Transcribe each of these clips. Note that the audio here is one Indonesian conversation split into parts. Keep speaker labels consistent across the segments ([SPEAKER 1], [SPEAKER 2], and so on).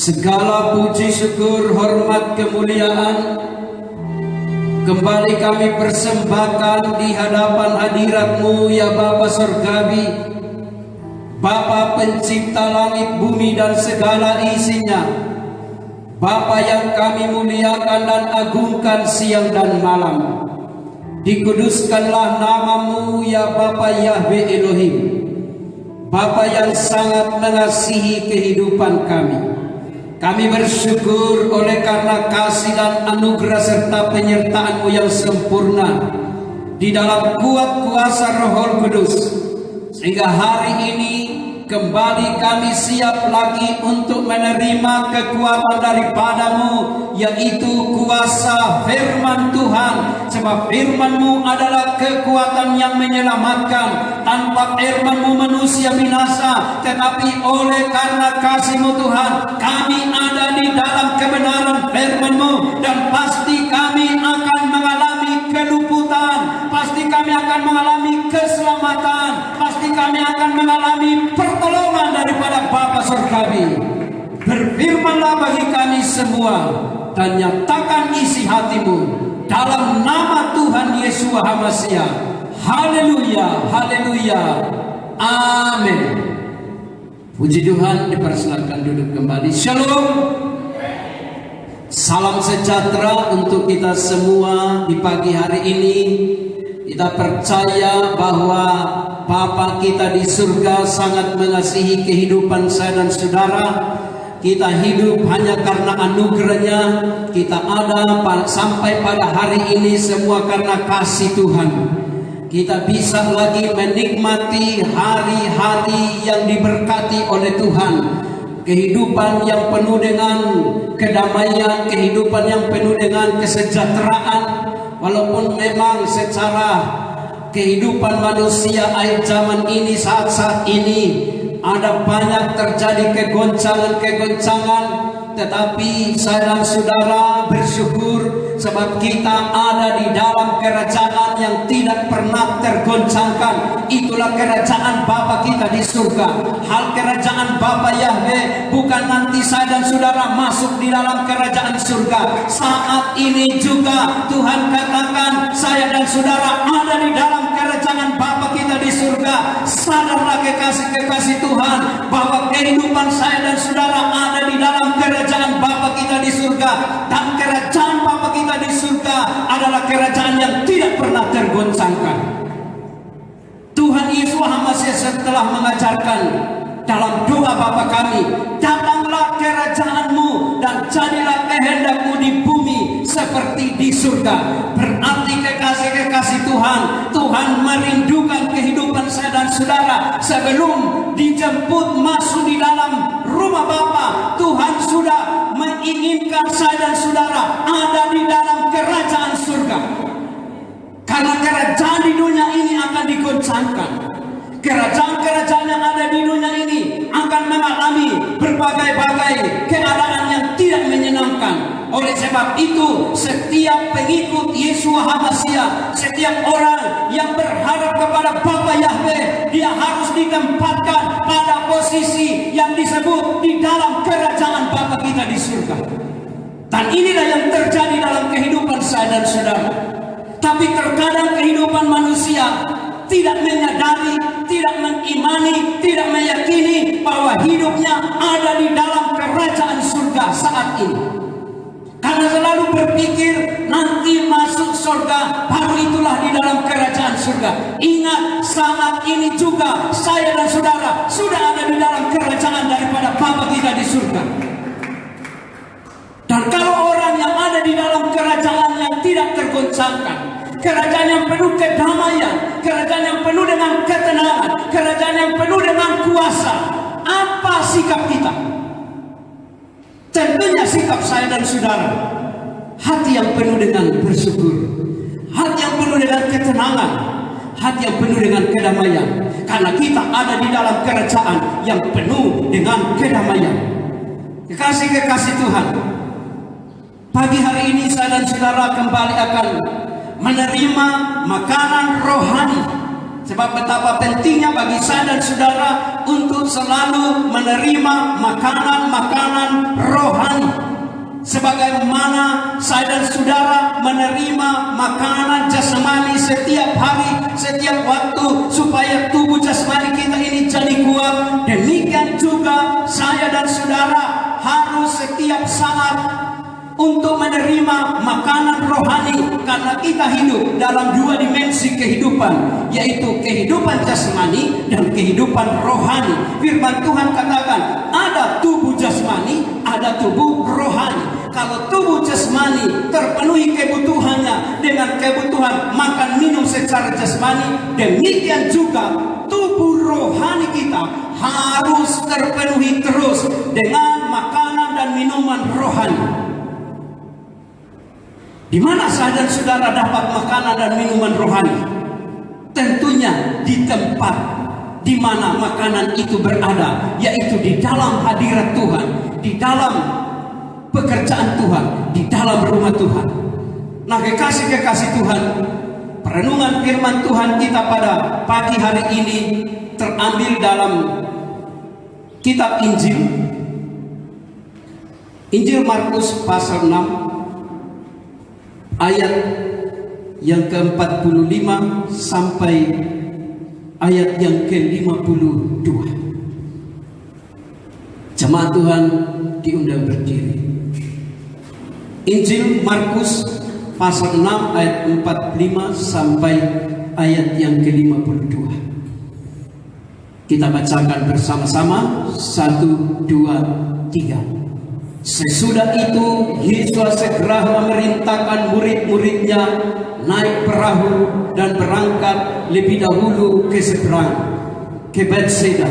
[SPEAKER 1] Segala puji syukur hormat kemuliaan kembali kami persembahkan di hadapan hadirat-Mu ya Bapa Surgawi, Bapa pencipta langit bumi dan segala isinya, Bapa yang kami muliakan dan agungkan siang dan malam. Dikuduskanlah nama-Mu ya Bapa Yahweh Elohim, Bapa yang sangat mengasihi kehidupan kami. Kami bersyukur oleh karena kasih dan anugerah serta penyertaan-Mu yang sempurna di dalam kuat kuasa Roh Kudus, sehingga hari ini kembali kami siap lagi untuk menerima kekuatan daripada-Mu, yaitu kuasa firman Tuhan. Sebab firman-Mu adalah kekuatan yang menyelamatkan. Tanpa firman-Mu manusia binasa, tetapi oleh karena kasih-Mu Tuhan, kami ada di dalam kebenaran firman-Mu, dan pasti kami akan mengalami keluputan, pasti kami akan mengalami keselamatan, pasti kami akan mengalami pertolongan daripada Bapa Surgawi. Berfirmanlah bagi kami semua dan nyatakan isi hati-Mu dalam nama Tuhan Yesus HaMasiah. Haleluya, haleluya, amin. Puji Tuhan, dipersilakan duduk kembali. Shalom. Salam sejahtera untuk kita semua di pagi hari ini. Kita percaya bahwa Bapa kita di surga sangat mengasihi kehidupan saya dan saudara. Kita hidup hanya karena anugerahnya. Kita ada sampai pada hari ini semua karena kasih Tuhan. Kita bisa lagi menikmati hari-hari yang diberkati oleh Tuhan. Kehidupan yang penuh dengan kedamaian, kehidupan yang penuh dengan kesejahteraan. Walaupun memang secara kehidupan manusia akhir zaman ini, saat-saat ini ada banyak terjadi kegoncangan-kegoncangan, tetapi saya dan saudara bersyukur sebab kita ada di dalam kerajaan yang tidak pernah tergoncangkan. Itulah kerajaan Bapa kita di surga. Hal kerajaan Bapa Yahweh bukan nanti saya dan saudara masuk di dalam kerajaan surga. Saat ini juga Tuhan katakan saya dan saudara ada di dalam kerajaan Bapa kita di surga. Sadarlah kekasih-kekasih Tuhan bahwa kehidupan saya dan saudara ada di dalam kerajaan Bapa kita di surga. Dan kerajaan Bapa kita di surga adalah kerajaan yang tidak pernah tergoncangkan. Tuhan Yesus HaMasiah telah mengajarkan dalam doa Bapa kami, datanglah kerajaan-Mu dan jadilah kehendak-Mu di bumi seperti di surga. Berarti kekasih-kekasih Tuhan, Tuhan merindukan kehidupan saya dan saudara. Sebelum dijemput masuk di dalam rumah Bapa, Tuhan sudah menginginkan saya dan saudara ada di dalam kerajaan surga. Karena kerajaan di dunia ini akan digoncangkan. Kerajaan-kerajaan yang ada di dunia ini akan mengalami berbagai-bagai keadaan yang tidak menyenangkan. Oleh sebab itu, setiap pengikut Yesus HaMasiah, setiap orang yang berharap kepada Bapa Yahweh, dia harus ditempatkan pada posisi yang disebut di dalam kerajaan Bapa kita di surga. Dan inilah yang terjadi dalam kehidupan saya dan saudara. Tapi terkadang kehidupan manusia tidak menyadari, tidak mengimani, tidak meyakini bahwa hidupnya ada di dalam kerajaan surga saat ini. Karena selalu berpikir nanti masuk surga, baru itulah di dalam kerajaan surga. Ingat, saat ini juga saya dan saudara sudah ada di dalam kerajaan daripada Bapa kita di surga. Dan kalau orang yang ada di dalam kerajaan yang tidak tergoncangkan, kerajaan yang penuh kedamaian, kerajaan yang penuh dengan ketenangan, kerajaan yang penuh dengan kuasa, apa sikap kita? Tentunya sikap saya dan saudara, hati yang penuh dengan bersyukur, hati yang penuh dengan ketenangan, hati yang penuh dengan kedamaian. Karena kita ada di dalam kerajaan yang penuh dengan kedamaian. Kekasih-kekasih Tuhan, pagi hari ini saya dan saudara kembali akan menerima makanan rohani. Sebab betapa pentingnya bagi saya dan saudara untuk selalu menerima makanan-makanan rohani. Sebagaimana saya dan saudara menerima makanan jasmani setiap hari, setiap waktu, supaya tubuh jasmani kita ini jadi kuat, demikian juga saya dan saudara harus setiap saat untuk menerima makanan rohani, karena kita hidup dalam dua dimensi kehidupan, yaitu kehidupan jasmani dan kehidupan rohani. Firman Tuhan katakan ada tubuh jasmani, ada tubuh rohani. Kalau tubuh jasmani terpenuhi kebutuhannya dengan kebutuhan makan minum secara jasmani, demikian juga tubuh rohani kita harus terpenuhi terus dengan makanan dan minuman rohani. Di mana saya dan saudara dapat makanan dan minuman rohani? Tentunya di tempat di mana makanan itu berada, yaitu di dalam hadirat Tuhan, di dalam pekerjaan Tuhan, di dalam rumah Tuhan. Nah, kekasih-kekasih Tuhan, perenungan firman Tuhan kita pada pagi hari ini terambil dalam kitab Injil Markus pasal 6 ayat yang ke-45 sampai ayat yang ke-52. Jemaat Tuhan diundang berdiri. Injil Markus pasal 6 ayat 45 sampai ayat yang ke-52. Kita bacakan bersama-sama. 1, 2, 3. Sesudah itu Yesus segera memerintahkan murid-muridnya naik perahu dan berangkat lebih dahulu ke seberang, ke Betsaida.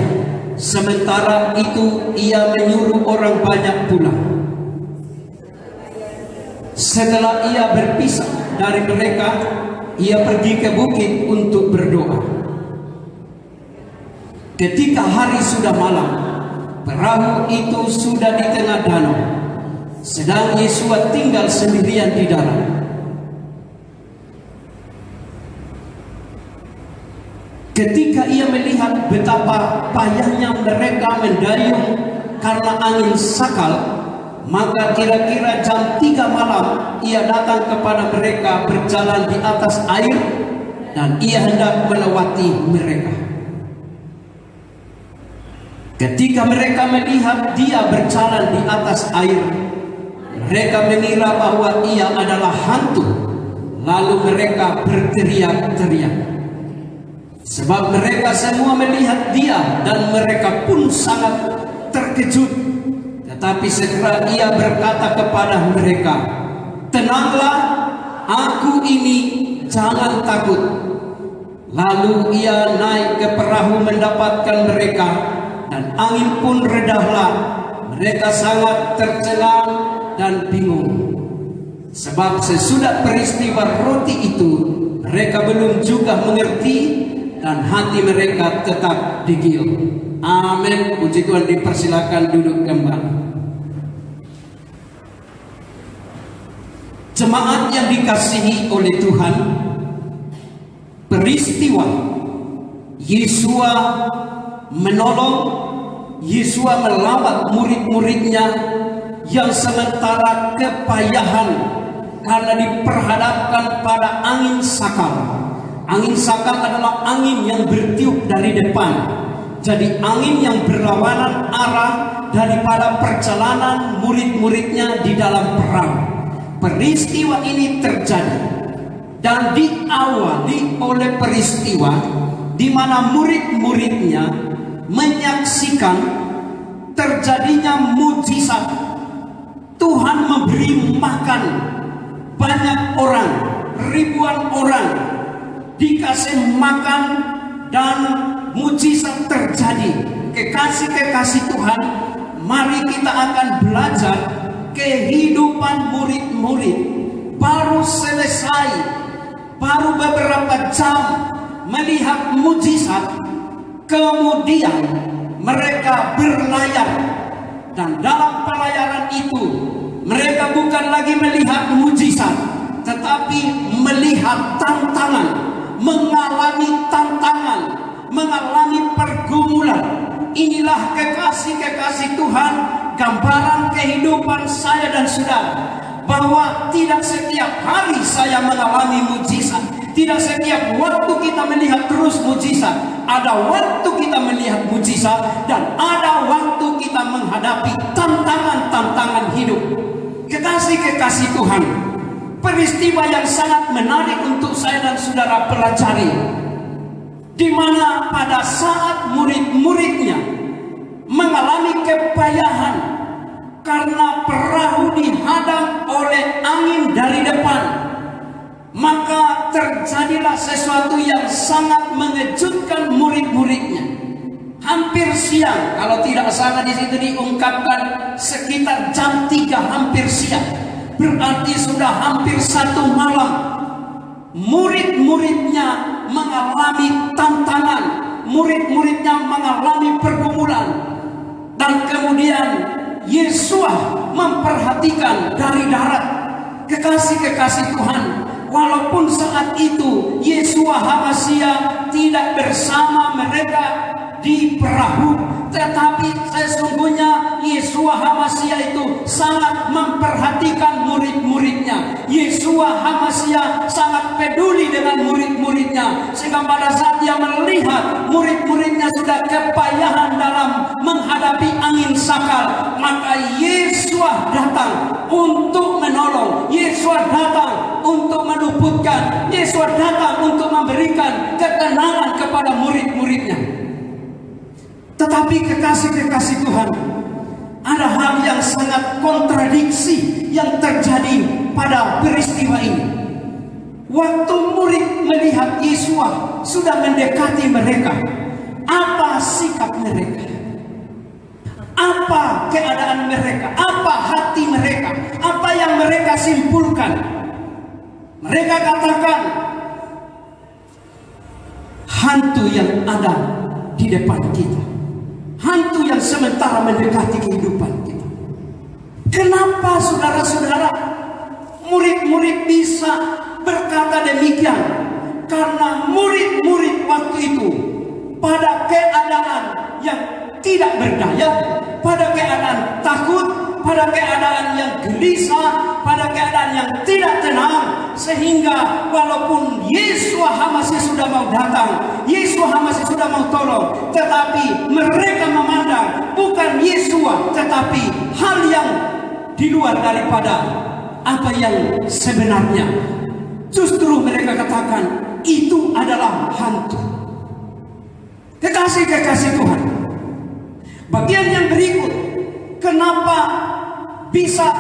[SPEAKER 1] Sementara itu ia menyuruh orang banyak pulang. Setelah ia berpisah dari mereka, ia pergi ke bukit untuk berdoa. Ketika hari sudah malam, perahu itu sudah di tengah danau, sedang Yesus tinggal sendirian di dalam. Ketika ia melihat betapa payahnya mereka mendayung karena angin sakal, maka kira-kira jam 3 malam ia datang kepada mereka berjalan di atas air, dan ia hendak melewati mereka. Ketika mereka melihat dia berjalan di atas air, mereka mengira bahwa ia adalah hantu. Lalu mereka berteriak-teriak, sebab mereka semua melihat dia, dan mereka pun sangat terkejut. Tetapi segera ia berkata kepada mereka, "Tenanglah, aku ini, jangan takut." Lalu ia naik ke perahu mendapatkan mereka, dan angin pun redahlah. Mereka sangat tercengang dan bingung, sebab sesudah peristiwa roti itu mereka belum juga mengerti, dan hati mereka tetap digil. Amin. Puji Tuhan. Dipersilakan duduk kembali. Jemaat yang dikasihi oleh Tuhan, peristiwa Yesus menolong, Yesus melawat murid-muridnya yang sementara kepayahan karena diperhadapkan pada angin sakal. Angin sakal adalah angin yang bertiup dari depan. Jadi angin yang berlawanan arah daripada perjalanan murid-muridnya di dalam perahu. Peristiwa ini terjadi dan diawali oleh peristiwa di mana murid-muridnya menyaksikan terjadinya mujizat. Tuhan memberi makan banyak orang, ribuan orang dikasih makan, dan mujizat terjadi. Kekasih-kekasih Tuhan, mari kita akan belajar kehidupan murid-murid. Baru selesai, baru beberapa jam melihat mujizat, kemudian mereka berlayar. Dan dalam pelayaran itu mereka bukan lagi melihat mujizat, tetapi melihat tantangan, mengalami tantangan, mengalami pergumulan. inilah kekasih-kekasih Tuhan, gambaran kehidupan saya dan saudara, bahwa tidak setiap hari saya mengalami mujizat, tidak setiap waktu kita melihat terus mujizat. Ada waktu kita melihat mujizat dan ada waktu kita menghadapi tantangan-tantangan hidup. Kekasih-kekasih Tuhan, peristiwa yang sangat menarik untuk saya dan saudara pelajari, di mana pada saat murid-muridnya mengalami kepayahan karena perahu dihadang oleh angin dari depan, maka terjadilah sesuatu yang sangat mengejutkan murid-muridnya. Hampir siang, kalau tidak salah di situ diungkapkan sekitar jam 3 hampir siang. Berarti sudah hampir 1 malam. Murid-muridnya mengalami tantangan, murid-muridnya mengalami pergumulan. Dan kemudian Yesus memperhatikan dari darat. Kekasih-kekasih Tuhan, walaupun saat itu Yeshua HaMasyiah tidak bersama mereka di perahu, tetapi sesungguhnya Yeshua HaMasyiah itu sangat memperhatikan murid-muridnya. Yeshua HaMasyiah sangat peduli dengan murid-muridnya, sehingga pada saat dia melihat murid-muridnya sudah kepayahan dalam menghadapi angin sakal, maka Yesus datang untuk menolong, Yesus datang untuk meluputkan, Yesus datang untuk memberikan ketenangan kepada murid-muridnya. Tetapi kekasih-kekasih Tuhan, ada hal yang sangat kontradiksi yang terjadi pada peristiwa ini. Waktu murid melihat Yesus sudah mendekati mereka, apa sikap mereka? Apa keadaan mereka? Apa hati mereka? Apa yang mereka simpulkan? Mereka katakan, hantu yang ada di depan kita, hantu yang sementara mendekati kehidupan kita. Kenapa saudara-saudara murid-murid bisa berkata demikian? Karena murid-murid waktu itu pada keadaan yang tidak berdaya, pada keadaan takut, pada keadaan yang gelisah, pada keadaan yang tidak tenang, sehingga walaupun Yesus HaMasyiah sudah mau datang, Yesus HaMasyiah sudah mau tolong, tetapi mereka memandang bukan Yesus, tetapi hal yang di luar daripada apa yang sebenarnya. Justru mereka katakan itu adalah hantu. Kekasih-kekasih Tuhan, bagian yang berikut, kenapa bisa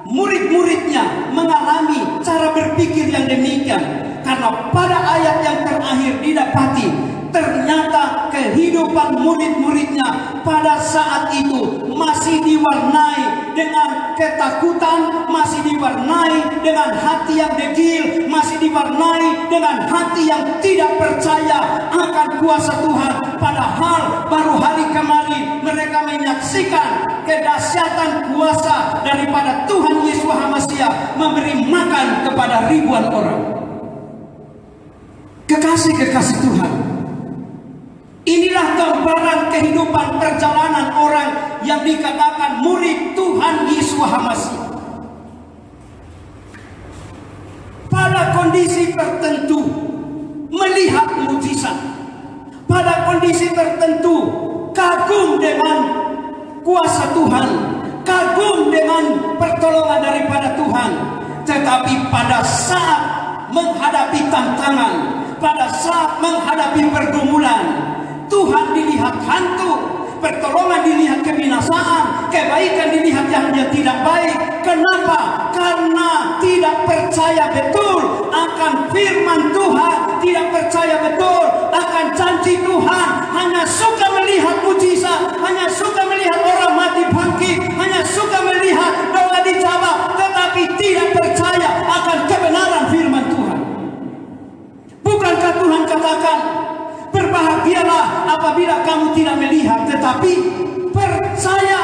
[SPEAKER 1] murid-muridnya mengalami cara berpikir yang demikian? Karena pada ayat yang terakhir didapati, ternyata kehidupan murid-muridnya pada saat itu masih diwarnai dengan ketakutan, masih diwarnai dengan hati yang degil, masih diwarnai dengan hati yang tidak percaya akan kuasa Tuhan. Padahal baru hari kemarin mereka menyaksikan kedahsyatan kuasa daripada Tuhan Yesus HaMasyiah memberi makan kepada ribuan orang. Kekasih-kekasih Tuhan, inilah gambaran kehidupan perjalanan orang yang dikatakan murid Tuhan Yesus HaMasyiah. Pada kondisi tertentu melihat mujizat, pada kondisi tertentu kagum dengan kuasa Tuhan, kagum dengan pertolongan daripada Tuhan. Tetapi pada saat menghadapi tantangan, pada saat menghadapi pergumulan, Tuhan dilihat hantu, pertolongan dilihat kebinasaan, kebaikan dilihat yang tidak baik. Kenapa? Karena tidak percaya betul akan firman Tuhan, tidak percaya betul akan janji Tuhan, hanya suka melihat mujizat, hanya suka melihat orang mati bangkit, hanya suka melihat doa dijawab, tetapi tidak percaya akan kebenaran firman Tuhan. Bukankah Tuhan katakan, berbahagialah apabila kamu tidak melihat tetapi percaya?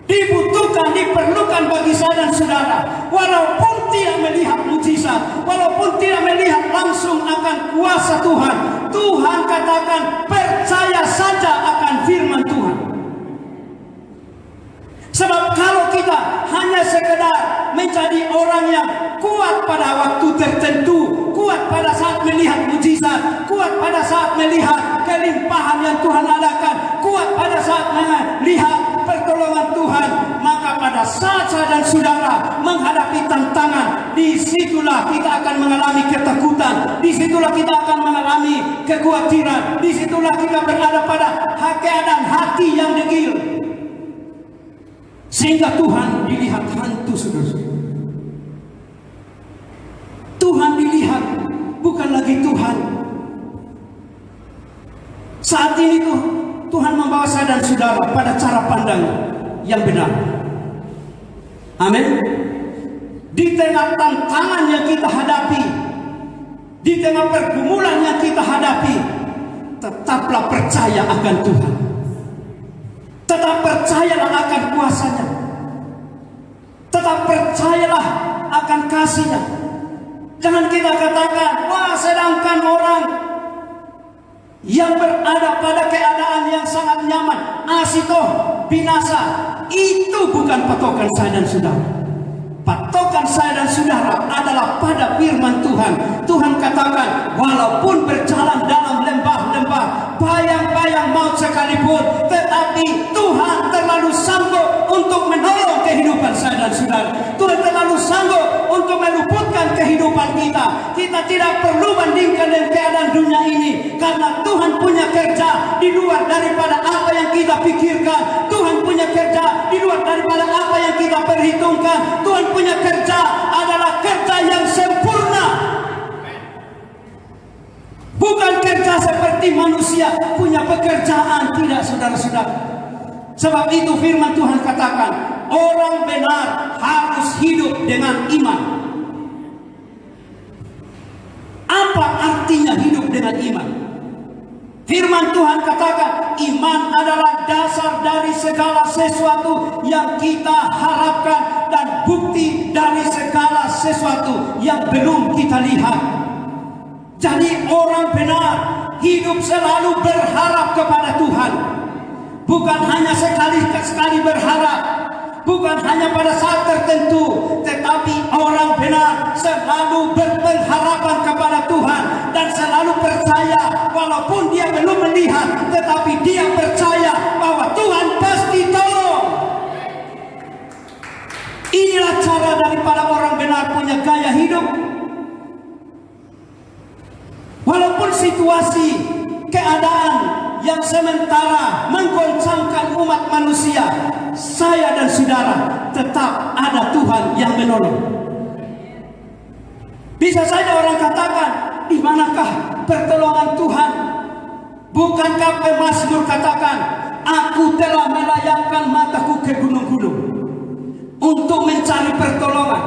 [SPEAKER 1] Dibutuhkan, diperlukan bagi saya dan saudara, walaupun tidak melihat mujizat, walaupun tidak melihat langsung akan kuasa Tuhan, Tuhan katakan percaya saja hanya sekedar menjadi orang yang kuat pada waktu tertentu, kuat pada saat melihat mujizat, kuat pada saat melihat kelimpahan yang Tuhan adakan, kuat pada saat melihat pertolongan Tuhan. Maka pada saat saya dan saudara menghadapi tantangan, disitulah kita akan mengalami ketakutan, disitulah kita akan mengalami kekhawatiran, disitulah kita berada pada keadaan hati yang degil, sehingga Tuhan dilihat hantu, saudara. Tuhan dilihat bukan lagi Tuhan. Saat ini Tuhan membawa saya dan saudara pada cara pandang yang benar. Amin. Di tengah tantangan yang kita hadapi, di tengah pergumulan yang kita hadapi, tetaplah percaya akan Tuhan. Tetap percayalah akan kuasa-Nya. Tetap percayalah akan kasih-Nya. Jangan kita katakan, wah, sedangkan orang yang berada pada keadaan yang sangat nyaman, asikoh, binasa. Itu bukan patokan saya dan saudara. Patokan saya dan saudara adalah pada firman Tuhan. Tuhan katakan, walaupun berjalan dalam lembah-lembah, bayang-bayang maut sekalipun, tetapi Tuhan terlalu sanggup untuk menolong kehidupan saya dan saudara. Tuhan terlalu sanggup untuk meluputkan kehidupan kita. Kita tidak perlu bandingkan dengan keadaan dunia ini, karena Tuhan punya kerja di luar daripada apa yang kita pikirkan. Tuhan punya kerja di luar daripada apa yang kita perhitungkan. Tuhan punya kerja adalah kerja yang sempurna, bukan kerja seperti manusia punya pekerjaan. Tidak, saudara-saudara. Sebab itu firman Tuhan katakan, orang benar harus hidup dengan iman. Apa artinya hidup dengan iman? Firman Tuhan katakan, iman adalah dasar dari segala sesuatu yang kita harapkan dan bukti dari segala sesuatu yang belum kita lihat. Jadi orang benar hidup selalu berharap kepada Tuhan. Bukan hanya sekali-sekali berharap, bukan hanya pada saat tertentu, tetapi orang benar selalu berpengharapan kepada Tuhan dan selalu percaya, walaupun dia belum melihat, tetapi dia percaya bahwa Tuhan pasti tolong. Inilah cara daripada orang benar punya gaya hidup. Walaupun situasi, keadaan yang sementara menggoncangkan umat manusia, saya dan saudara tetap ada Tuhan yang menolong. Bisa saja orang katakan, di manakah pertolongan Tuhan? Bukankah pemazmur katakan, aku telah melayangkan mataku ke gunung-gunung untuk mencari pertolongan,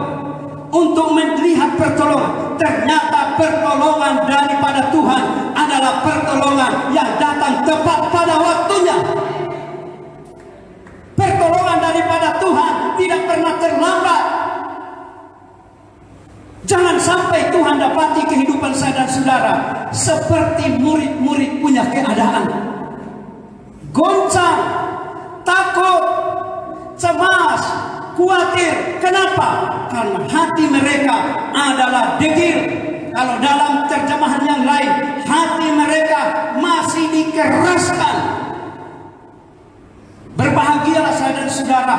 [SPEAKER 1] untuk melihat pertolongan. Ternyata pertolongan daripada Tuhan adalah pertolongan yang datang tepat pada waktunya. Pertolongan daripada Tuhan tidak pernah terlambat. Jangan sampai Tuhan dapati kehidupan saya dan saudara seperti murid-murid punya keadaan goncang, takut, cemas, khawatir. Kenapa? Karena hati mereka adalah degil. Kalau dalam terjemahan yang lain, hati mereka masih dikeraskan. Berbahagialah saya dan saudara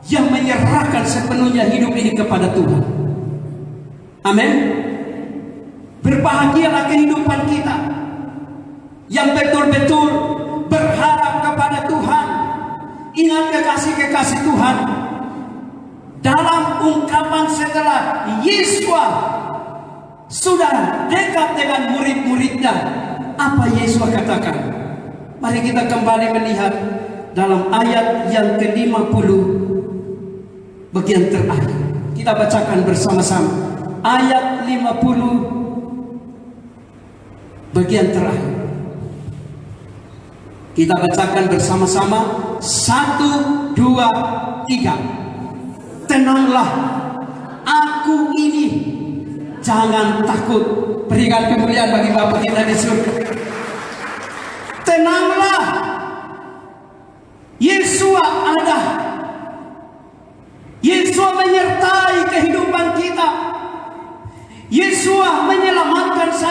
[SPEAKER 1] yang menyerahkan sepenuhnya hidup ini kepada Tuhan. Amin. Berbahagialah kehidupan kita yang betul-betul berharap kepada Tuhan. Ingat kekasih-kekasih Tuhan, dalam ungkapan setelah Yesus sudah dekat dengan murid-muridnya, apa Yesus katakan? Mari kita kembali melihat dalam ayat yang ke-50 bagian terakhir. Kita bacakan bersama-sama ayat 50 bagian terakhir. Kita bacakan bersama-sama. 1, 2, 3. Tenanglah, aku ini, jangan takut. Berikan kemuliaan bagi Bapa kita di surga. Tenanglah, Yesus ada.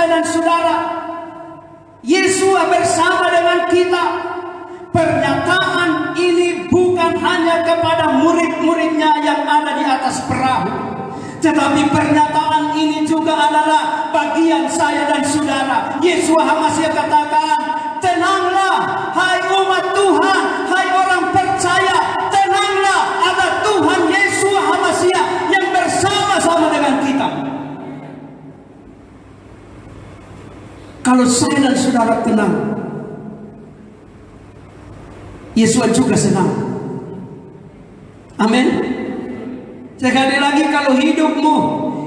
[SPEAKER 1] dan saudara, Yesus bersama dengan kita. Pernyataan ini bukan hanya kepada murid-muridnya yang ada di atas perahu, tetapi pernyataan ini juga adalah bagian saya dan saudara. Yesus HaMasiah katakan, tenanglah hai umat Tuhan, hai orang percaya, tenanglah, ada Tuhan Yesus HaMasiah yang bersama-sama dengan kita. Kalau saya dan saudara tenang, Yesus juga senang. Amin. Sekali lagi, kalau hidupmu,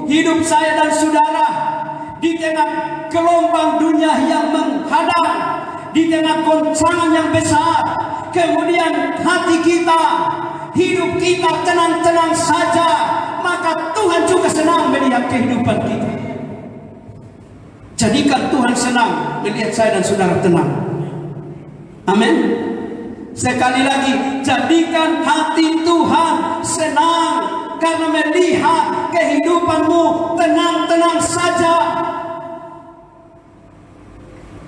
[SPEAKER 1] hidup saya dan saudara di tengah gelombang dunia yang menghadang, di tengah goncangan yang besar, kemudian hati kita, hidup kita tenang-tenang saja, maka Tuhan juga senang melihat kehidupan kita. Jadikan Tuhan senang melihat saya dan saudara tenang. Amin. Sekali lagi, jadikan hati Tuhan senang karena melihat kehidupanmu tenang-tenang saja.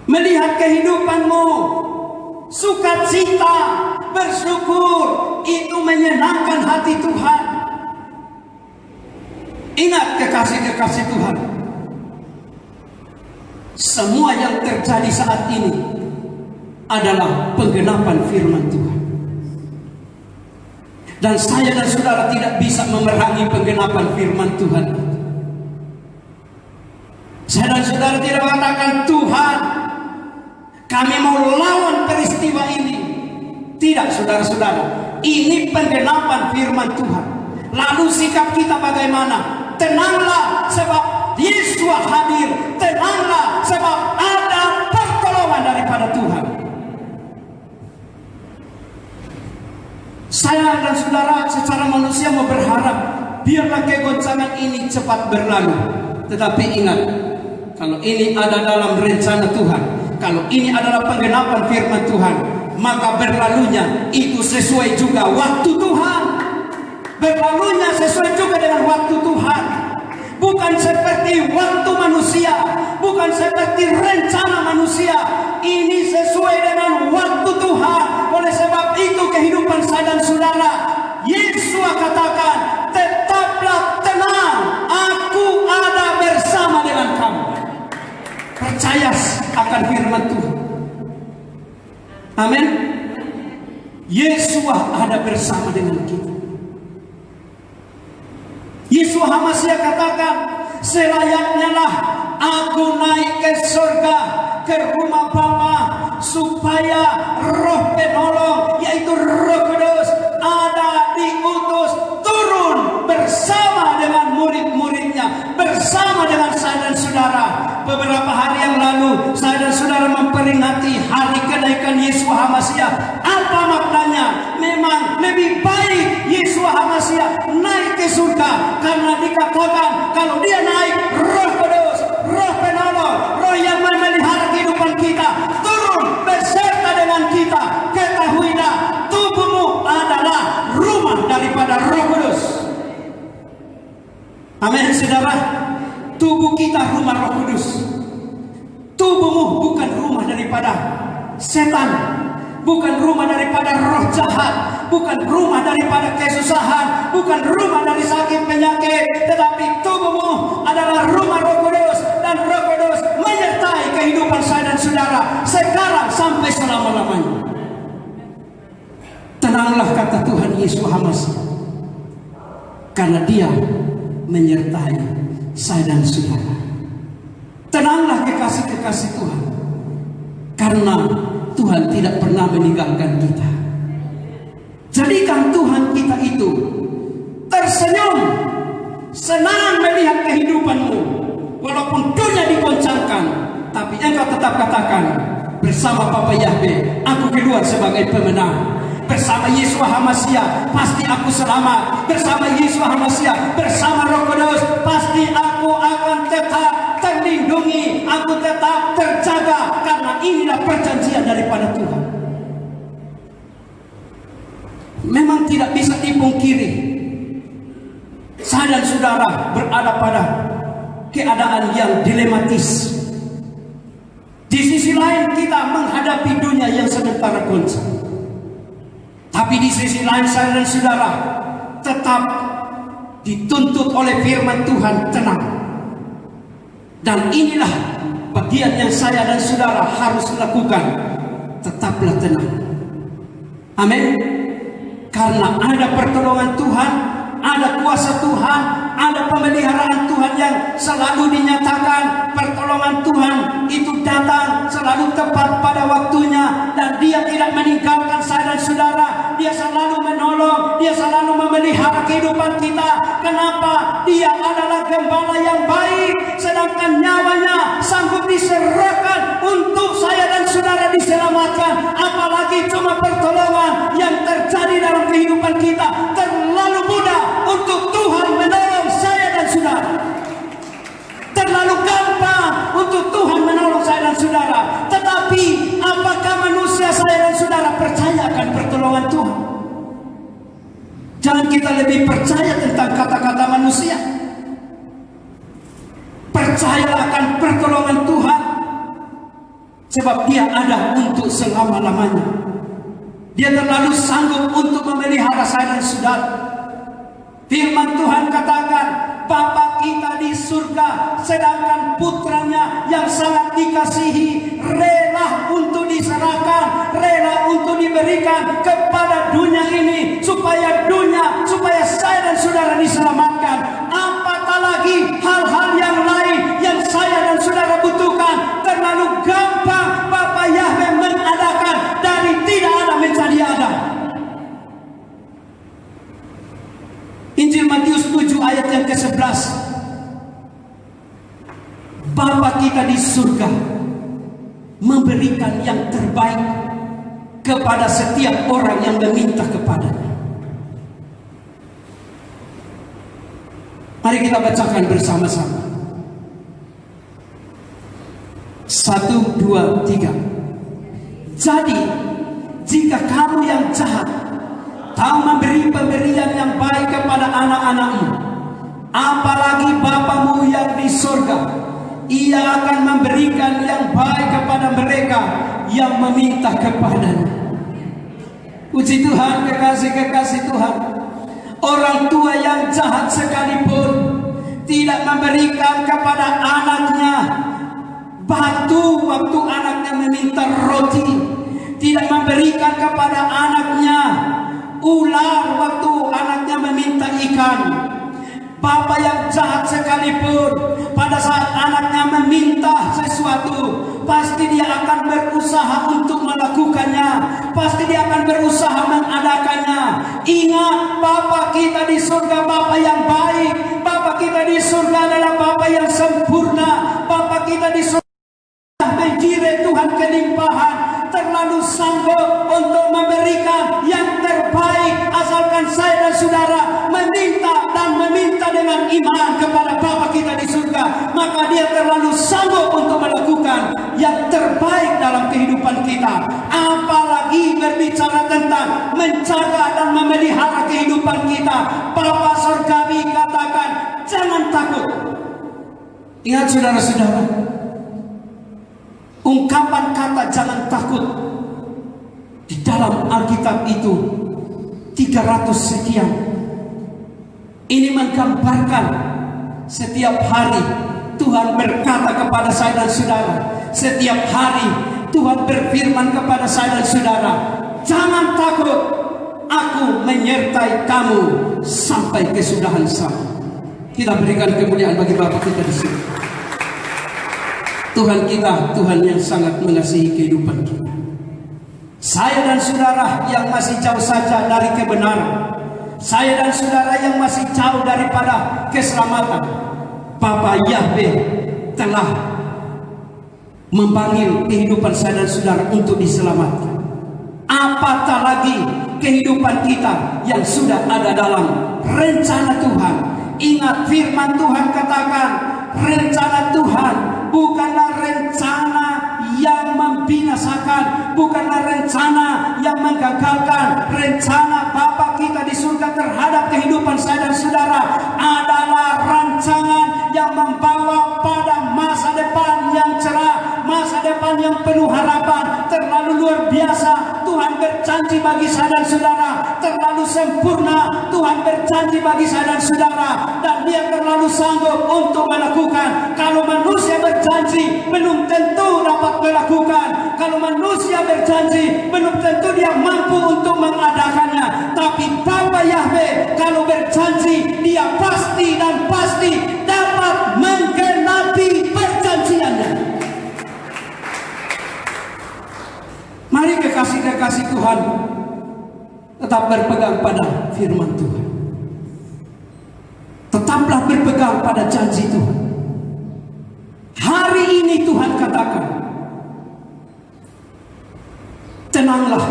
[SPEAKER 1] Melihat kehidupanmu sukacita, bersyukur, itu menyenangkan hati Tuhan. Ingat kekasih-kekasih Tuhan, semua yang terjadi saat ini adalah penggenapan firman Tuhan. Dan saya dan saudara tidak bisa memerangi penggenapan firman Tuhan. Saya dan saudara tidak mengatakan, Tuhan, kami mau lawan peristiwa ini. Tidak, saudara-saudara, ini penggenapan firman Tuhan. Lalu sikap kita bagaimana? Tenanglah sebab Yesus hadir. Tenanglah sebab ada pertolongan daripada Tuhan. Saya dan saudara secara manusia mau berharap biarlah kegoncangan ini cepat berlalu. Tetapi ingat, kalau ini ada dalam rencana Tuhan, kalau ini adalah penggenapan firman Tuhan, maka berlalunya itu sesuai juga waktu Tuhan. Berlalunya sesuai juga dengan waktu Tuhan. Bukan seperti waktu manusia, bukan seperti rencana manusia. Ini sesuai dengan waktu Tuhan. Oleh sebab itu kehidupan saya dan saudara, Yesus katakan, tetaplah tenang, aku ada bersama dengan kamu. Percaya akan firman Tuhan. Amin. Yesus ada bersama dengan kita. Yesus HaMasiah katakan, selayaknya lah aku naik ke surga, ke rumah Bapa, supaya Roh Penolong, yaitu Roh Kudus, ada diutus turun bersama dengan murid-muridnya, bersama dengan saya dan saudara. Beberapa hari yang lalu saya dan saudara memperingati hari kenaikan Yesus HaMasiah. Apa maknanya? Memang lebih baik Yesus HaMasiah naik ke surga, karena dikatakan kalau dia naik, Roh Kudus, Roh Penolong, Roh yang memelihara kehidupan kita turun beserta dengan kita. Ketahuilah, tubuhmu adalah rumah daripada Roh Kudus. Amin, saudara. Tubuh kita rumah Roh Kudus. Tubuhmu bukan rumah daripada setan, bukan rumah daripada roh jahat, bukan rumah daripada kesusahan, bukan rumah dari sakit penyakit, tetapi tubuhmu adalah rumah Roh Kudus, dan Roh Kudus menyertai kehidupan saya dan saudara sekarang sampai selama-lamanya. Tenanglah, kata Tuhan Yesus HaMasiah, karena Dia menyertai saya dan saudara. Tenanglah kekasih-kekasih Tuhan, karena Tuhan tidak pernah meninggalkan kita. Jadikan Tuhan kita itu tersenyum, senang melihat kehidupanmu. Walaupun dunia digoncangkan, tapi engkau tetap katakan, bersama Bapa Yahweh, aku keluar sebagai pemenang. Bersama Yesus HaMasiah, pasti aku selamat. Bersama Yesus HaMasiah, bersama Roh Kudus, pasti aku akan tetap terlindungi, aku tetap terjaga, karena inilah perjanjian daripada Tuhan. Memang tidak bisa dipungkiri, saya dan saudara berada pada keadaan yang dilematis. Di sisi lain kita menghadapi dunia yang sementara goncang. Tapi di sisi lain saya dan saudara tetap dituntut oleh firman Tuhan tenang. Dan inilah bagian yang saya dan saudara harus lakukan. Tetaplah tenang. Amin. Karena ada pertolongan Tuhan, ada kuasa Tuhan, ada pemeliharaan Tuhan yang selalu dinyatakan. Pertolongan Tuhan itu datang selalu tepat pada waktunya, dan Dia tidak meninggalkan saya dan saudara. Dia selalu menolong, Dia selalu memelihara kehidupan kita. Kenapa? Dia adalah gembala yang baik, sedangkan nyawanya sanggup diserahkan untuk saya dan saudara diselamatkan. Apalagi cuma pertolongan yang terjadi dalam kehidupan kita. Terlalu mudah untuk Tuhan menolong saya dan saudara. Terlalu gampang untuk Tuhan menolong saya dan saudara. Tetapi apakah manusia saya dan saudara percaya akan pertolongan Tuhan? Jangan kita lebih percaya tentang kata-kata manusia. Percaya akan pertolongan Tuhan, sebab Dia ada untuk selama-lamanya. Dia terlalu sanggup untuk memelihara saya dan saudara. Firman Tuhan katakan, Bapa kita di surga, sedangkan putranya yang sangat dikasihi rela untuk diserahkan, rela untuk diberikan kepada dunia ini, supaya saya dan saudara diselamatkan. Apatah lagi hal-hal yang lain yang saya dan saudara butuhkan. Terlalu gampang Bapa Yahweh mengadakan dari tidak ada menjadi ada. Injil Matius 7 ayat yang ke-11. Bapa kita di surga memberikan yang terbaik kepada setiap orang yang meminta kepadanya. Mari kita bacakan bersama-sama. 1, 2, 3. Jadi jika kamu yang jahat tahu memberi pemberian yang baik kepada anak-anakmu, apalagi Bapamu yang di surga, Ia akan memberikan yang baik kepada mereka yang meminta kepadanya. Puji Tuhan, kekasih-kekasih Tuhan. Orang tua yang jahat sekalipun tidak memberikan kepada anaknya batu waktu anaknya meminta roti, tidak memberikan kepada anaknya ular waktu anaknya meminta ikan. Bapak yang jahat sekalipun, pada saat anaknya meminta sesuatu, pasti dia akan berusaha untuk melakukannya, pasti dia akan berusaha mengadakannya. Ingat, Bapa kita di surga Bapa yang baik. Bapa kita di surga adalah Bapa yang sempurna. Bapa kita di surga menjire Tuhan kelimpahan, terlalu sanggup untuk memberikan yang terbaik, asalkan saya dan saudara meminta dengan iman kepada Bapa kita di surga. Maka Dia terlalu sanggup untuk melakukan yang terbaik dalam kehidupan kita. Apalagi berbicara tentang menjaga dan memelihara kehidupan kita. Bapa surgawi katakan, jangan takut. Ingat saudara-saudara, ungkapan kata jangan takut di dalam Alkitab itu 300 sekian. Ini menggambarkan setiap hari Tuhan berkata kepada saya dan saudara. Setiap hari Tuhan berfirman kepada saya dan saudara, jangan takut, aku menyertai kamu sampai kesudahan zaman. Kita berikan kemuliaan bagi Bapa kita di sini. Tuhan kita, Tuhan yang sangat mengasihi kehidupan kita. Saya dan saudara yang masih jauh saja dari kebenaran, saya dan saudara yang masih jauh daripada keselamatan, Bapa Yahweh telah memanggil kehidupan saya dan saudara untuk diselamatkan. Apatah lagi kehidupan kita yang sudah ada dalam rencana Tuhan. Ingat firman Tuhan katakan, rencana Tuhan bukanlah rencana yang membinasakan, bukanlah rencana yang menggagalkan. Rencana Bapa kita di surga terhadap kehidupan saya dan saudara adalah rancangan yang membawa pada masa depan yang cerah, masa depan yang luar biasa Tuhan berjanji bagi saya dan saudara, terlalu sempurna Tuhan berjanji bagi saya dan saudara, dan Dia terlalu sanggup untuk melakukan. Kalau manusia berjanji, belum tentu dapat melakukan. Kalau manusia berjanji, belum tentu dia mampu untuk mengadakannya. Tapi Bapa Yahweh kalau berjanji, Dia pasti dan pasti dapat menggenapi perjanjiannya. Mari kekasih-kekasih Tuhan, tetap berpegang pada firman Tuhan. Tetaplah berpegang pada janji Tuhan. Hari ini Tuhan katakan, tenanglah,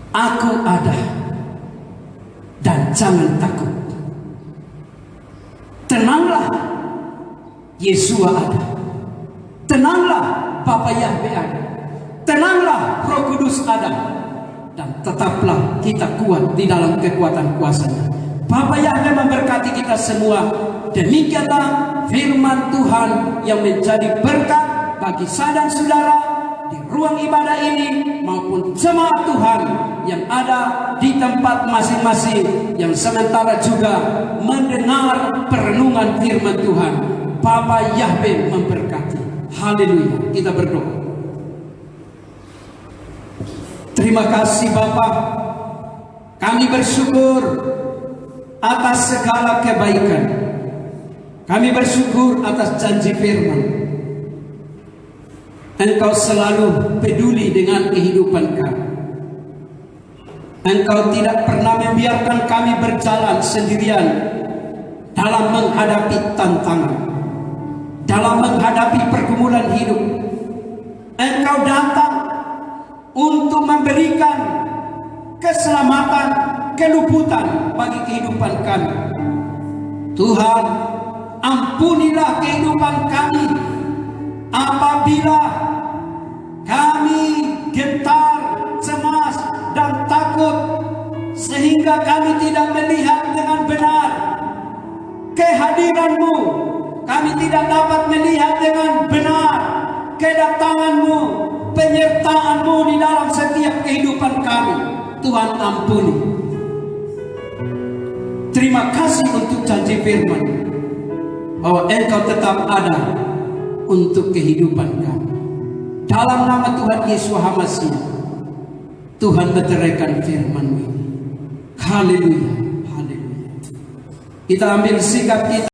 [SPEAKER 1] Aku ada, dan jangan takut. Tenanglah, Yesua ada. Tenanglah, Bapa Yahweh ada. Tenanglah, Roh Kudus ada. Dan tetaplah kita kuat di dalam kekuatan kuasa-Nya. Bapa Yahweh memberkati kita semua. Demikianlah firman Tuhan yang menjadi berkat bagi saya dan saudara di ruang ibadah ini maupun jemaat Tuhan yang ada di tempat masing-masing, yang sementara juga mendengar perenungan firman Tuhan. Bapa Yahweh memberkati. Haleluya. Kita berdoa. Terima kasih Bapa. Kami bersyukur atas segala kebaikan. Kami bersyukur atas janji firman. Engkau selalu peduli dengan kehidupan kami. Engkau tidak pernah membiarkan kami berjalan sendirian dalam menghadapi tantangan, dalam menghadapi pergumulan hidup. Engkau datang untuk memberikan keselamatan, keluputan bagi kehidupan kami. Tuhan, ampunilah kehidupan kami apabila kami gentar, cemas, dan takut, sehingga kami tidak melihat dengan benar kehadiran-Mu. Kami tidak dapat melihat dengan benar kedatangan-Mu, penyertaan-Mu di dalam setiap kehidupan kami. Tuhan, ampuni. Terima kasih untuk janji firman bahwa Engkau tetap ada untuk kehidupan kami. Dalam nama Tuhan Yesus HaMasihi, Tuhan meteraikan firman-Mu. Haleluya, haleluya. Kita ambil sikap kita.